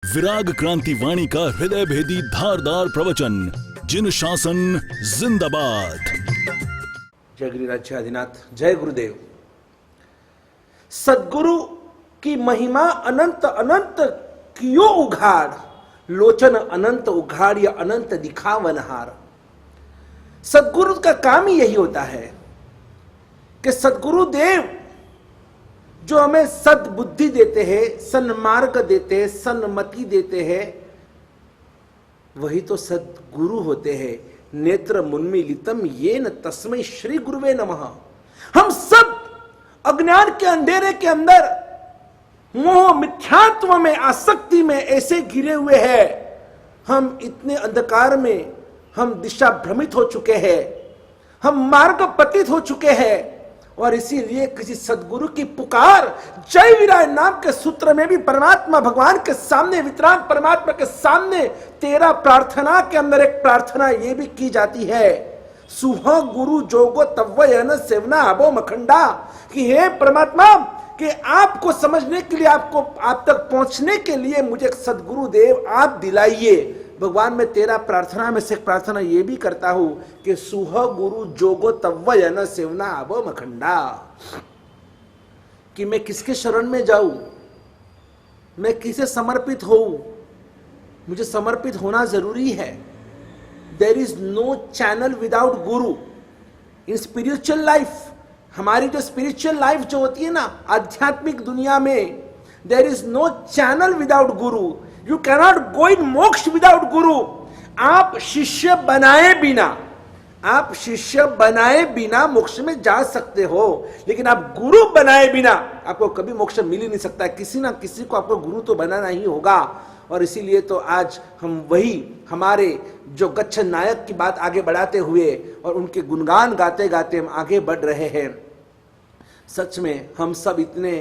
विराग क्रांति वाणी का हृदय भेदी धारदार प्रवचन, जिन शासन जिंदाबाद। जय गिरिराज आदिनाथ, जय गुरुदेव। सदगुरु की महिमा अनंत अनंत कियो उघाड़, लोचन अनंत उघाड़ या अनंत दिखावनहार। सदगुरु का काम ही यही होता है कि सदगुरु देव जो हमें सद्बुद्धि देते हैं, सन्मार्ग देते हैं, सन्मति देते हैं, वही तो सदगुरु होते हैं। नेत्र मुन्मीलितम येन तस्मै श्री गुरुवे नमः। हम सब अज्ञान के अंधेरे के अंदर मोह मिथ्यात्व में, आसक्ति में ऐसे घिरे हुए हैं। हम इतने अंधकार में हम दिशा भ्रमित हो चुके हैं, हम मार्ग पतित हो चुके हैं, और इसीलिए किसी सदगुरु की पुकार जय विराय नाम के सूत्र में भी परमात्मा भगवान के सामने, वितराग परमात्मा के सामने तेरा प्रार्थना के अंदर एक प्रार्थना यह भी की जाती है, सुह गुरु जोगो तव्वयन सेवना अबो मखंडा, कि हे परमात्मा कि आपको समझने के लिए, आपको आप तक पहुंचने के लिए मुझे सदगुरु देव आप दिलाइए। भगवान मैं तेरा प्रार्थना में से प्रार्थना ये भी करता हूं कि सुह गुरु जोगो तव्वयन सेवना अबो मखंडा, कि मैं किसके शरण में जाऊं, मैं किसे समर्पित होऊं। मुझे समर्पित होना जरूरी है। There is no channel without guru in spiritual life. हमारी जो स्पिरिचुअल लाइफ जो होती है ना, आध्यात्मिक दुनिया में, there is no channel without guru. You cannot go in moksha without गुरु। आप शिष्य बनाए बिना, आप शिष्य बनाए बिना मोक्ष में जा सकते हो, लेकिन आप गुरु बनाए बिना आपको कभी मोक्ष मिल ही नहीं सकता है। किसी ना किसी को आपको गुरु तो बनाना ही होगा। और इसीलिए तो आज हम वही हमारे जो गच्छ नायक की बात आगे बढ़ाते हुए और उनके गुणगान गाते गाते हम आगे बढ़ रहे हैं। सच में हम सब इतने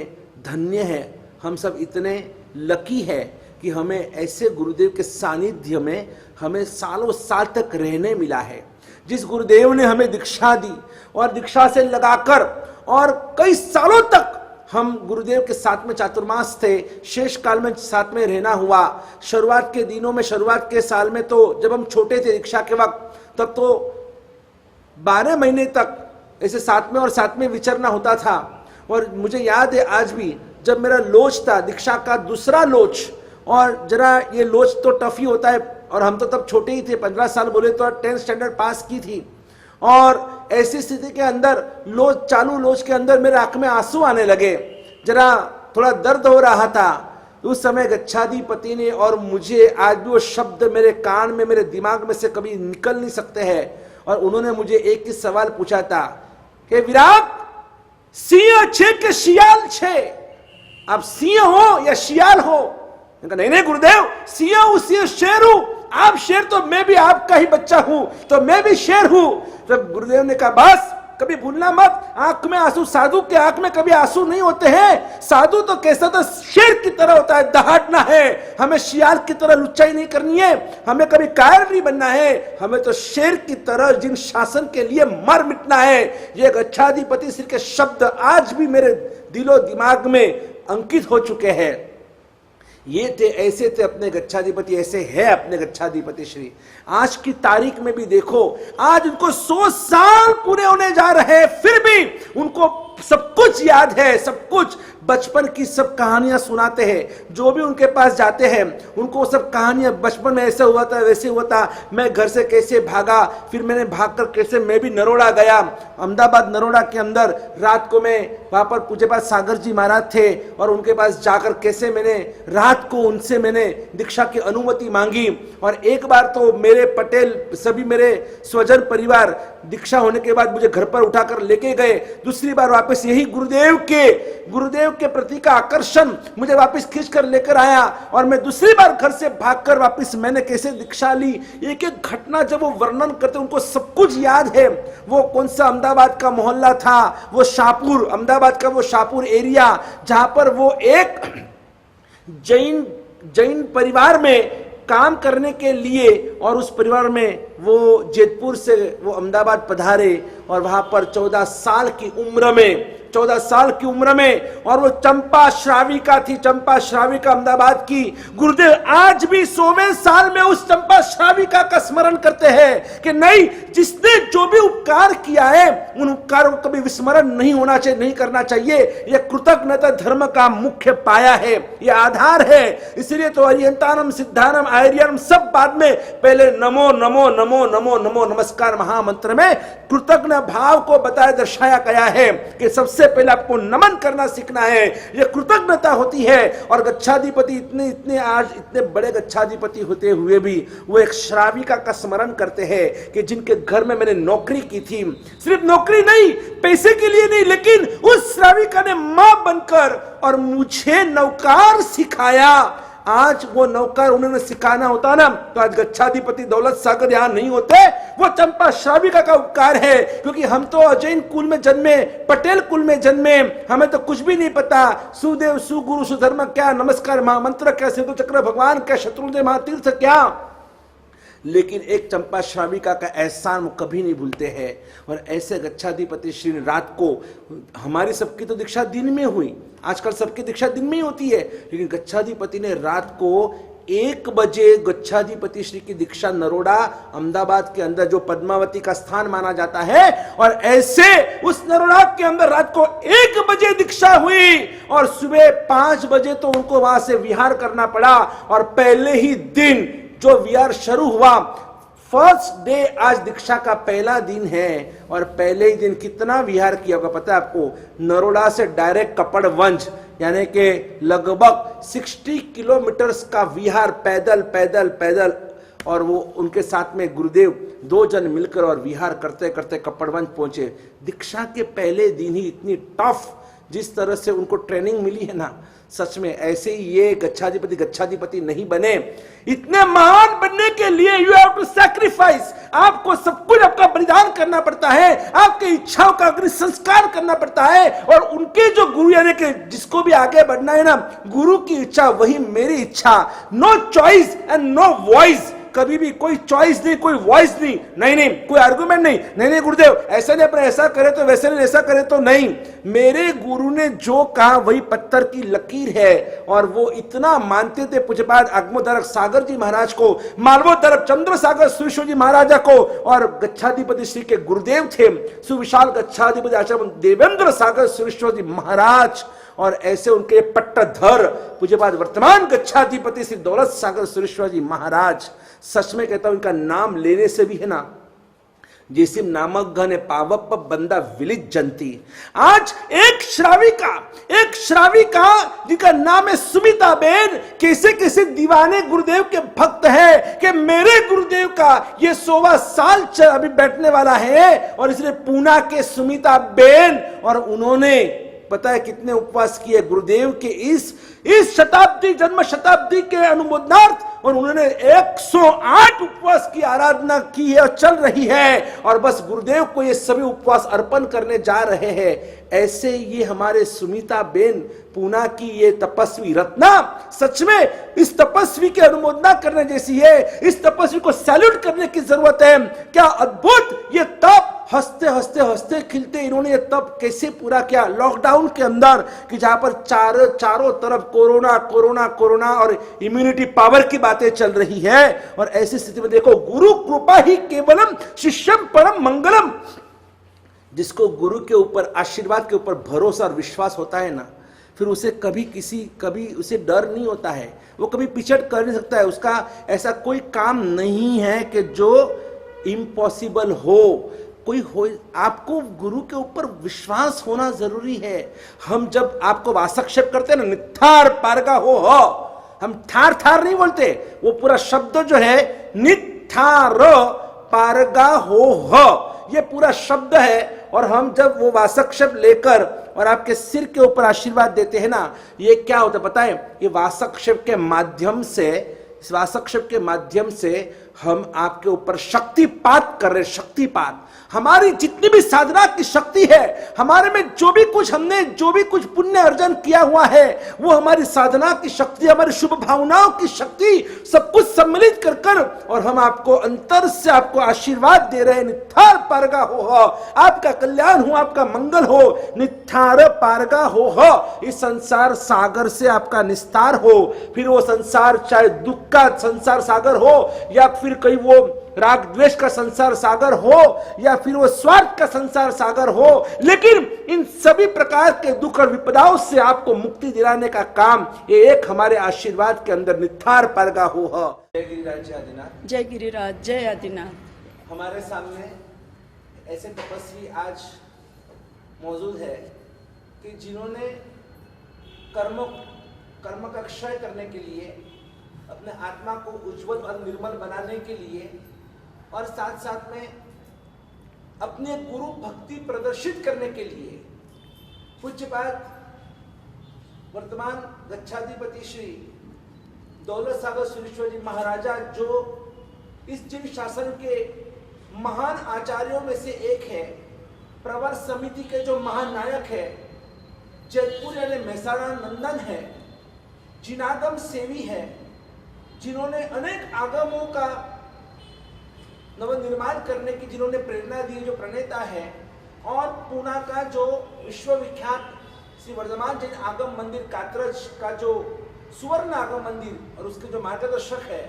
धन्य हैं, हम सब इतने लकी है कि हमें ऐसे गुरुदेव के सानिध्य में हमें सालों साल तक रहने मिला है। जिस गुरुदेव ने हमें दीक्षा दी और दीक्षा से लगाकर और कई सालों तक हम गुरुदेव के साथ में चातुर्मास थे, शेष काल में साथ में रहना हुआ। शुरुआत के दिनों में, शुरुआत के साल में तो जब हम छोटे थे दीक्षा के वक्त, तब तो 12 महीने तक ऐसे साथ में और साथ में विचरना होता था। और मुझे याद है आज भी, जब मेरा लोच था दीक्षा का दूसरा लोच, और जरा ये लोच तो टफ ही होता है, और हम तो तब छोटे ही थे, 15 साल बोले तो 10th स्टैंडर्ड पास की थी। और ऐसी स्थिति के अंदर लोच, चालू लोच के अंदर मेरे आंख में आंसू आने लगे, जरा थोड़ा दर्द हो रहा था। उस समय गच्छाधिपति ने, और मुझे आज भी वो शब्द मेरे कान में, मेरे दिमाग में से कभी निकल नहीं सकते हैं, और उन्होंने मुझे एक ही सवाल पूछा था कि विराग, सिंह छे के शियाल छे? आप सिंह हो या शियाल हो? नहीं नहीं गुरुदेव, सिंह हूं, सिंह शेर हूं। आप शेर तो मैं भी आपका ही बच्चा हूं, तो मैं भी शेर हूं। तब गुरुदेव ने कहा बस कभी भूलना मत, आंख में आंसू, साधु के आंख में कभी आंसू नहीं होते हैं। साधु तो कैसा तो शेर की तरह होता है, दहाड़ना है। हमें शियाल की तरह लुच्चाई नहीं करनी है, हमें कभी कायर नहीं बनना है, हमें तो शेर की तरह जिन शासन के लिए मर मिटना है। ये गच्छाधिपति श्री के शब्द आज भी मेरे दिलो दिमाग में अंकित हो चुके हैं। ये थे, ऐसे थे अपने गच्छाधिपति, ऐसे है अपने गच्छाधिपति श्री। आज की तारीख में भी देखो, आज उनको 100 साल पूरे होने जा रहे हैं, फिर भी उनको सब कुछ याद है, सब कुछ बचपन की सब कहानियां सुनाते हैं। जो भी उनके पास जाते हैं उनको सब कहानियां, बचपन में ऐसा हुआ था, वैसे हुआ था, मैं घर से कैसे भागा, फिर मैंने भागकर कैसे मैं भी नरोड़ा गया। अहमदाबाद नरोड़ा के अंदर रात को मैं, वहां पर पूज्य पास सागर जी महाराज थे, और उनके पास जाकर कैसे मैंने रात को उनसे मैंने दीक्षा की अनुमति मांगी। और एक बार तो मेरे पटेल, सभी मेरे स्वजन परिवार दीक्षा होने के बाद मुझे घर पर उठाकर लेके गए। दूसरी बार वापस यही गुरुदेव के प्रति का आकर्षण मुझे वापस खींच कर लेकर आया, और मैं दूसरी बार घर से भागकर वापस मैंने कैसे दीक्षा ली। एक एक घटना जब वो वर्णन करते उनको सब कुछ याद है। वो कौन सा अहमदाबाद का मोहल्ला था, वो शाहपुर, अहमदाबाद का वो शाहपुर एरिया, जहां पर वो एक जैन परिवार में काम करने के लिए, और उस परिवार में वो जेतपुर से वो अहमदाबाद पधारे, और वहां पर 14 साल की उम्र में 14 साल की उम्र में, और वो चंपा श्राविका थी, चंपा श्राविका अहमदाबाद की। गुरुदेव आज भी 100वें साल में उस चंपा श्राविका का स्मरण करते हैं कि नहीं, जिसने जो भी उपकार किया है उन उपकारों को कभी विस्मरण नहीं होना चाहिए, नहीं करना चाहिए। यह कृतज्ञता धर्म का मुख्य पाया है, यह आधार है। इसलिए तो अरियंतानम सिद्धानम आर्यनम सब बाद में, पहले नमो नमो नमो नमो नमो नमस्कार महामंत्र में कृतज्ञ भाव को बताया दर्शाया गया है कि सबसे पहले आपको नमन करना सीखना है, यह कृतज्ञता होती है। और गच्छाधिपति इतने आज इतने बड़े गच्छाधिपति होते हुए भी वो एक श्राविका का स्मरण करते हैं कि जिनके घर में मैंने नौकरी की थी, सिर्फ नौकरी नहीं, पैसे के लिए नहीं, लेकिन उस श्राविका ने मां बनकर और मुझे नौकार सिखाया। आज वो नौकर उन्होंने सिखाना होता ना तो आज गच्छाधिपति दौलत सागर यहां नहीं होते। वो चंपा श्राविका का उपकार है, क्योंकि हम तो अजैन कुल में जन्मे, पटेल कुल में जन्मे, हमें तो कुछ भी नहीं पता। सुदेव सुगुरु सुधर्म क्या, नमस्कार महामंत्र क्या, सिंधु चक्र भगवान क्या, शत्रुंजय महातीर्थ क्या, लेकिन एक चंपा श्राविका का एहसान वो कभी नहीं भूलते हैं। और ऐसे गच्छाधिपति श्री रात को, हमारी सबकी तो दीक्षा दिन में हुई, आजकल सबकी दीक्षा दिन में ही होती है, लेकिन गच्छाधिपति ने रात को 1 बजे गच्छाधिपति श्री की दीक्षा नरोडा अहमदाबाद के अंदर जो पद्मावती का स्थान माना जाता है, और ऐसे उस नरोडा के अंदर रात को 1 बजे दीक्षा हुई और सुबह 5 बजे तो उनको वहां से विहार करना पड़ा। और पहले ही दिन जो विहार शुरू हुआ, फर्स्ट डे, आज दीक्षा का पहला दिन है, और पहले ही दिन कितना विहार किया होगा पता है आपको? नरोडा से डायरेक्ट कपड़वंज, यानी कि लगभग 60 किलोमीटर का विहार पैदल पैदल पैदल। और वो उनके साथ में गुरुदेव 2 जन मिलकर और विहार करते करते कपड़वंज पहुंचे। दीक्षा के पहले दिन ही इतनी टफ जिस तरह से उनको ट्रेनिंग मिली है ना, सच में ऐसे ही ये गच्छाधिपति नहीं बने। इतने महान बनने के लिए यू हैव टू सैक्रिफाइस, आपको सब कुछ आपका बलिदान करना पड़ता है, आपके इच्छाओं का अग्नि संस्कार करना पड़ता है। और उनके जो गुरु, यानी कि जिसको भी आगे बढ़ना है ना, गुरु की इच्छा वही मेरी इच्छा। No choice and no voice, कभी भी कोई चॉइस नहीं, कोई वॉइस नहीं, नहीं कोई आर्गुमेंट नहीं, नहीं गुरुदेव ऐसा नहीं, अपने ऐसा करे तो वैसे नहीं, ऐसा करे तो नहीं। मेरे गुरु ने जो कहा वही पत्थर की लकीर है। और वो इतना मानते थे पूज्यपाद अग्मोदरक सागर जी महाराज को, मालवोदरक चंद्र सागर सुरेश्वर जी महाराजा को, और गच्छाधिपति श्री के गुरुदेव थे सुविशाल गच्छाधिपति आचार्य देवेंद्र सागर सुरेश्वर जी महाराज। और ऐसे उनके पट्टधर पूज्यपाद वर्तमान गच्छाधिपति श्री दौलत सागर सुरेश्वर जी महाराज। सच में कहता हूं, इनका नाम लेने से भी है ना, जिसिम नामक घने पावप बंदा विलित जनती। आज एक श्राविका जिनका नाम है सुमिता बेन, कैसे कैसे दीवाने गुरुदेव के भक्त हैं कि मेरे गुरुदेव का ये 100वां साल अभी बैठने वाला है। और इसलिए पूना के सुमिता बेन, और उन्होंने पता है कितने उपवास किए गुरुदेव के इस शताब्दी, जन्म शताब्दी के अनुमोदनार्थ, और उन्होंने 108 उपवास की आराधना की है और चल रही है। और बस गुरुदेव को ये सभी उपवास अर्पण करने जा रहे हैं। ऐसे ये हमारे सुमिता बेन पूना की ये तपस्वी रत्ना, सच में इस तपस्वी की अनुमोदना करने जैसी है। इस तपस्वी को सैल्यूट करने की जरूरत है। क्या अद्भुत ये तप, हंसते हंसते हंसते खिलते इन्होंने ये तप कैसे पूरा किया लॉकडाउन के अंदर, कि जहां पर चारों तरफ कोरोना कोरोना कोरोना और इम्यूनिटी पावर की बातें चल रही है। और ऐसी स्थिति में देखो, गुरु कृपा ही केवलम शिष्यम परम मंगलम। जिसको गुरु के ऊपर, आशीर्वाद के ऊपर भरोसा और विश्वास होता है ना, फिर उसे कभी उसे डर नहीं होता है, वो कभी पिछड़ कर नहीं सकता है। उसका ऐसा कोई काम नहीं है कि जो इम्पॉसिबल हो, कोई हो। आपको गुरु के ऊपर विश्वास होना जरूरी है। हम जब आपको वासक्षेप करते हैं ना, निथार पारगा हो, हम ठार ठार नहीं बोलते, वो पूरा शब्द जो है निथार पारगा हो, ये पूरा शब्द है। और हम जब वो वासक्षेप लेकर और आपके सिर के ऊपर आशीर्वाद देते हैं ना, ये क्या होता है पता है? ये वासक्षेप के माध्यम से, इस वासक्षेप के माध्यम से हम आपके ऊपर शक्तिपात कर रहे, शक्तिपात। हमारी जितनी भी साधना की शक्ति है, हमारे में जो भी कुछ हमने जो भी कुछ पुण्य अर्जन किया हुआ है, वो हमारी साधना की शक्ति, हमारी शुभ भावनाओं की शक्ति, सब कुछ सम्मिलित कर कर और हम आपको अंतर से आपको आशीर्वाद दे रहे हैं। नित्थार पारगा हो, आपका कल्याण हो, आपका मंगल हो, नित्थार पारगा हो, इस संसार सागर से आपका निस्तार हो। फिर वो संसार चाहे दुख का संसार सागर हो, या फिर कहीं वो राग द्वेष का संसार सागर हो, या फिर वो स्वार्थ का संसार सागर हो, लेकिन इन सभी प्रकार के दुख और विपदाओं से आपको मुक्ति दिलाने का काम ये एक हमारे आशीर्वाद के अंदर नित्थार पारगा हो। जय गिरिराज जय आदिनाथ। जय गिरिराज जय आदिनाथ। हमारे सामने ऐसे तपस्वी आज मौजूद है कि जिन्होंने कर्म का क्षय करने के लिए, अपने आत्मा को उज्जवल और निर्मल बनाने के लिए, और साथ साथ में अपने गुरु भक्ति प्रदर्शित करने के लिए पूज्यपाद वर्तमान गच्छाधिपति श्री दौलत सागर सुरेश्वर जी महाराजा, जो इस जिन शासन के महान आचार्यों में से एक है, प्रवर समिति के जो महानायक है, जयपुर यानी मेहसाणा नंदन है, जिनागम सेवी है, जिन्होंने अनेक आगमों का नवनिर्माण करने की जिन्होंने प्रेरणा दी, जो प्रणेता है, और पूना का जो विश्वविख्यात श्री वर्धमान जैन आगम मंदिर कात्रज का जो सुवर्ण आगम मंदिर और उसके जो मार्गदर्शक है,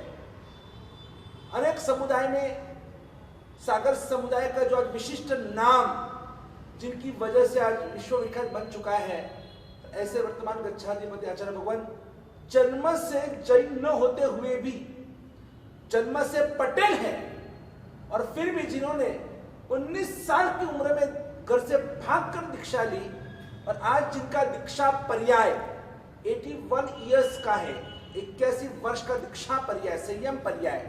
अनेक समुदाय में सागर समुदाय का जो आज विशिष्ट नाम, जिनकी वजह से आज विश्वविख्यात बन चुका है, ऐसे वर्तमान गच्छाधिपति आचार्य भगवान जन्म से जैन न होते हुए भी जन्म से पटेल है, और फिर भी जिन्होंने 19 साल की उम्र में घर से भागकर दीक्षा ली, और आज जिनका दीक्षा पर्याय 81 इयर्स का है, 81 वर्ष का दीक्षा पर्याय, संयम पर्याय,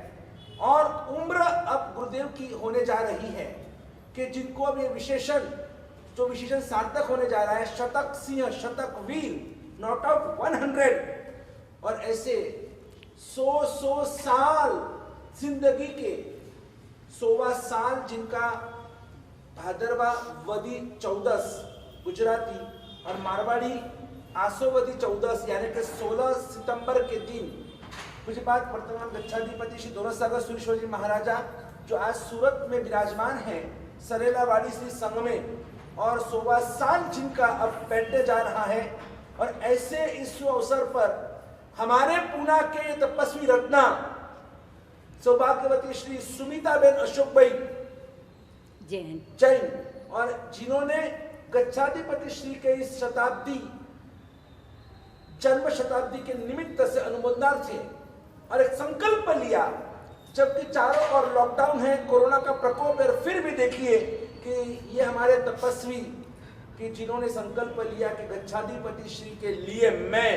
और उम्र अब गुरुदेव की होने जा रही है कि जिनको अब ये विशेषण सार्थक होने जा रहा है, शतक सिंह शतक वीर, नॉट आउट 100, और ऐसे 100 साल जिंदगी के 100वां साल जिनका भादरवा वदी 14 गुजराती और मारवाड़ी आसोवदी 14 यानी कि 16 सितंबर के दिन पूज्यपाद वर्तमान गच्छाधिपति श्री दौलत सागर सुरेश्वर जी महाराजा, जो आज सूरत में विराजमान है सरेलावाड़ी श्री संघ में, और 100वां साल जिनका अब बैठने जा रहा है। और ऐसे इस अवसर पर हमारे पूना के ये तपस्वी रत्ना सौभाग्यवती श्री सुमिता बेन अशोक भाई जैन, और जिन्होंने गच्छाधिपति श्री के इस जन्म शताब्दी के निमित्त से अनुमोदनार्थ थे और एक संकल्प लिया, जबकि चारों ओर लॉकडाउन है, कोरोना का प्रकोप है, फिर भी देखिए कि ये हमारे तपस्वी कि जिन्होंने संकल्प लिया कि गच्छाधिपति श्री के लिए मैं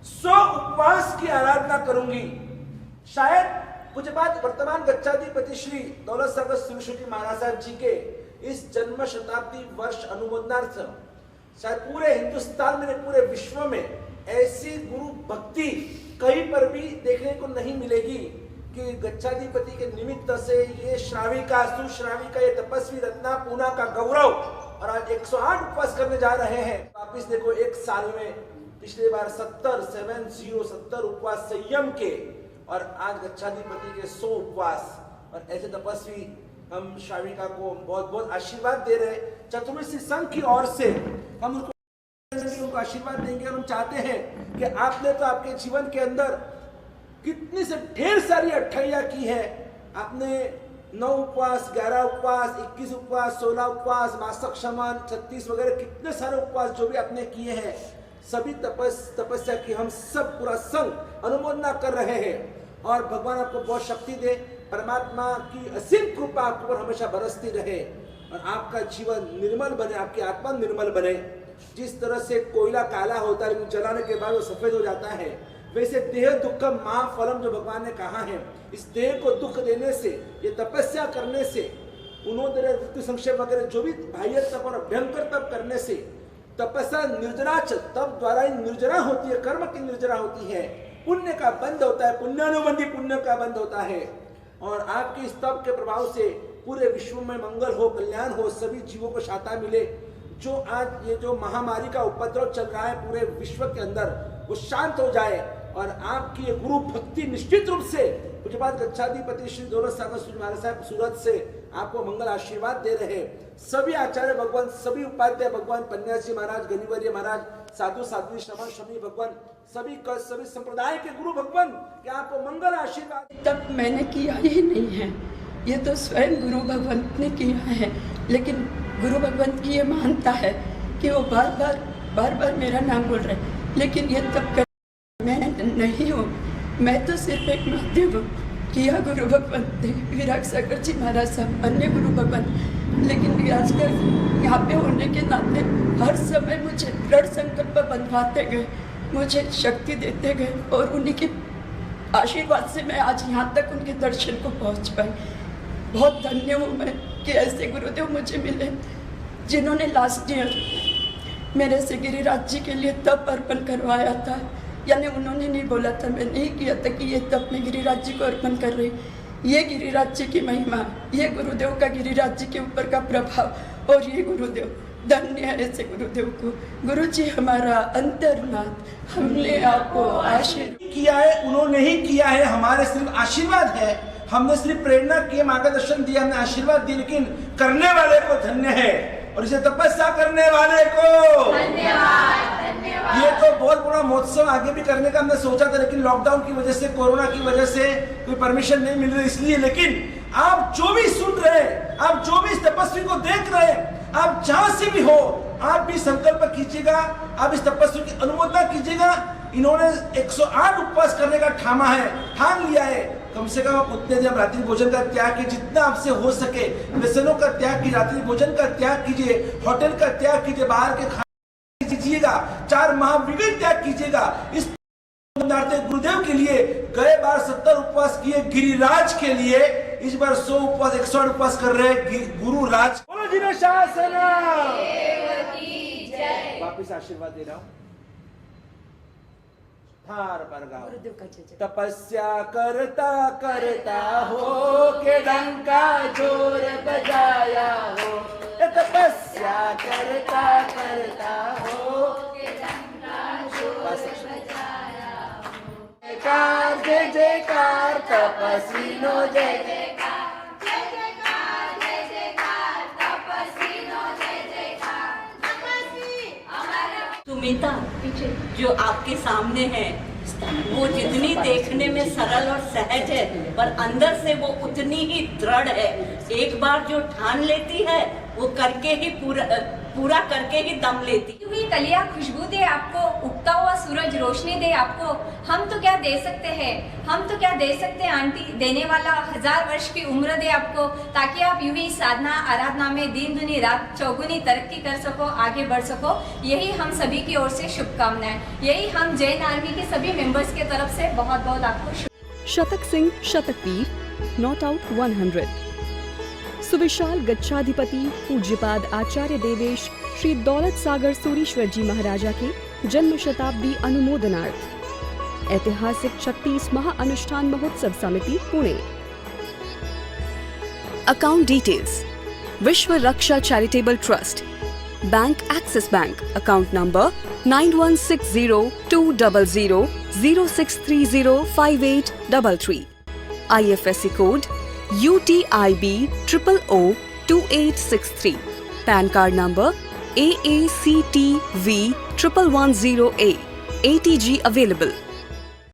100 उपवास की आराधना करूंगी। शायद पूज्यपाद वर्तमान गच्छाधिपति श्री दौलत सागर सुरेश्वर जी महाराज साहब जी के इस जन्म शताब्दी वर्ष अनुमोदनार्थ शायद पूरे हिंदुस्तान में, पूरे विश्व में ऐसी गुरु भक्ति कहीं पर भी देखने को नहीं मिलेगी कि गच्छाधिपति के निमित्त से ये श्राविका सुश्राविका ये तपस्वी रत्ना पूना का गौरव, और आज 108 उपवास करने जा रहे हैं। वापिस देखो एक साल में पिछले बार 70 उपवास संयम के, और आज गच्छाधिपति के 100 उपवास, और ऐसे तपस्वी हम श्राविका को बहुत बहुत आशीर्वाद दे रहे। चतुर्वेदी संघ की ओर से हम उनको आशीर्वाद देंगे, और हम चाहते हैं कि आपने तो आपके जीवन के अंदर कितनी से ढेर सारी अट्ठाइयाँ की है। आपने 9 उपवास, 11 उपवास, 21 उपवास, 16 उपवास, मासक शमन, 36 वगैरह कितने सारे उपवास जो भी आपने किए हैं, सभी तपस्या की हम सब पूरा संघ अनुमोदना कर रहे हैं। और भगवान आपको बहुत शक्ति दे, परमात्मा की असीम कृपा आपके ऊपर हमेशा बरसती रहे, और आपका जीवन निर्मल बने, आपकी आत्मा निर्मल बने। जिस तरह से कोयला काला होता है, जलाने के बाद वो सफेद हो जाता है, वैसे देह दुख महाफलम जो भगवान ने कहा है, इस देह को दुख देने से, ये तपस्या करने से, उन्होंने ऋतु संक्षेप वगैरह जो भी बाह्य तप और अभ्यंकर तप करने से तपस्या निर्जना तप द्वारा ही निर्जना होती है, कर्म की निर्जना होती है, पुण्य का बंध होता है, पुण्यानुबंधी पुण्य का बंध होता है। और आपके इस तप के प्रभाव से पूरे विश्व में मंगल हो, कल्याण हो, सभी जीवों को शांति मिले। जो आज ये जो महामारी का उपद्रव चल रहा है पूरे विश्व के अंदर, वो शांत हो जाए और आपकी ये गुरु भक्ति निश्चित रूप से पूज्यपाद गच्छाधिपति श्री दौलत सागर सूर्य महाराज साहब सूरत से आपको मंगल आशीर्वाद दे रहे। सभी आचार्य भगवान, सभी उपाध्याय भगवान, पन्यासी महाराज, गणिवर्य महाराज, साधु साध्वी, श्रमण श्रमी भगवान, सभी संप्रदाय के गुरु भगवान के आपको मंगल आशीर्वाद। तब मैंने किया ही नहीं है, ये तो स्वयं गुरु भगवंत ने किया है। लेकिन गुरु भगवंत की ये मानता है कि वो बार बार मेरा नाम बोल रहे हैं, लेकिन ये तब कर मैं नहीं हूँ। मैं तो सिर्फ एक माध्यम हूँ। किया गुरु भगवंत ने, विराग सागर जी महाराज साहब, अन्य गुरु भगवंत। लेकिन आजकल यहाँ पे होने के नाते हर समय मुझे दृढ़ संकल्प बंधवाते गए, मुझे शक्ति देते गए और उन्हीं के आशीर्वाद से मैं आज यहाँ तक उनके दर्शन को पहुँच पाई। बहुत धन्य हूँ मैं कि ऐसे गुरुदेव मुझे मिले जिन्होंने लास्ट ईयर मेरे से गिरिराज जी के लिए तप अर्पण करवाया था। यानी उन्होंने नहीं बोला था, मैं नहीं किया था कि ये तप मैं गिरिराज जी को अर्पण कर रही। ये गिरिराज जी की महिमा, ये गुरुदेव का गिरिराज जी के ऊपर का प्रभाव, और ये गुरुदेव धन्य है ऐसे गुरुदेव को। गुरु जी हमारा अंतर्नाथ, हमने आपको आशीर्वाद किया है, उन्होंने ही किया है, हमारे सिर्फ आशीर्वाद है। हमने सिर्फ प्रेरणा की, मार्गदर्शन दिया, हमने आशीर्वाद दी, लेकिन करने वाले को धन्य है और इसे तपस्या करने वाले को धन्यवाद। ये तो बहुत बड़ा महोत्सव आगे भी करने का हमने सोचा था, लेकिन लॉकडाउन की वजह से, कोरोना की वजह से कोई परमिशन नहीं मिल रही, इसलिए। लेकिन आप जो भी सुन रहे, आप जो भी इस तपस्वी को देख रहे, आप जहां से भी हो, आप भी संकल्प कीजिएगा, आप इस तपस्वी की अनुमोदना कीजिएगा। इन्होंने 108 उपवास करने का ठान लिया है। कम से कम आप उतने दिन रात्रि भोजन का त्याग कीजिए, जितना आपसे हो सके। व्यसनों का त्याग कीजिए, रात्रि भोजन का त्याग कीजिए, होटल का त्याग कीजिए, बाहर के खाने कीजिएगा, 4 महाविगत त्याग कीजिएगा। इस गुरुदेव के लिए गए बार 70 उपवास किए गिरिराज के लिए, इस बार 100 उपवास 108 उपवास कर रहे गुरु राज। बोलो जी ने शासन। वापिस आशीर्वाद दे रहा हूँ। तपस्या करता करता हो के डंका जोर बजाया हो, तपस्या करता करता हो के डंका जोर बजाया हो। जयकार जय जयकार तपस्विनो जय जयकार, जय जयकार जय जयकार तपस्विनो जय जयकार। तपस्वी हमारा सुमिता जो आपके सामने है, वो जितनी देखने में सरल और सहज है, पर अंदर से वो उतनी ही दृढ़ है। एक बार जो ठान लेती है, वो करके ही पूरा करके ही दम लेती। हुई कलियां खुशबू दे आपको, उगता हुआ सूरज रोशनी दे आपको। हम तो क्या दे सकते हैं, हम तो क्या दे सकते हैं आंटी। देने वाला 1000 वर्ष की उम्र दे आपको, ताकि आप यूं ही साधना आराधना में दिन दुनी रात चौगुनी तरक्की कर सको, आगे बढ़ सको। यही हम सभी की ओर से शुभकामनाएं, यही हम जैन आर्मी के सभी मेंबर्स की तरफ से बहुत बहुत आपको। शतक सिंह शतकवीर, नॉट आउट 100। सुविशाल गच्छाधिपति पूज्यपाद आचार्य देवेश श्री दौलत सागर सूरीश्वर जी महाराजा के जन्म शताब्दी अनुमोदनार्थ ऐतिहासिक 36 महाअनुष्ठान महोत्सव समिति Pune. Account details: Vishwa Raksha charitable trust, bank Axis bank, account number 91600006305833, IFSC code UTIB 0002863, PAN card number AACTV 1110A, ATG available.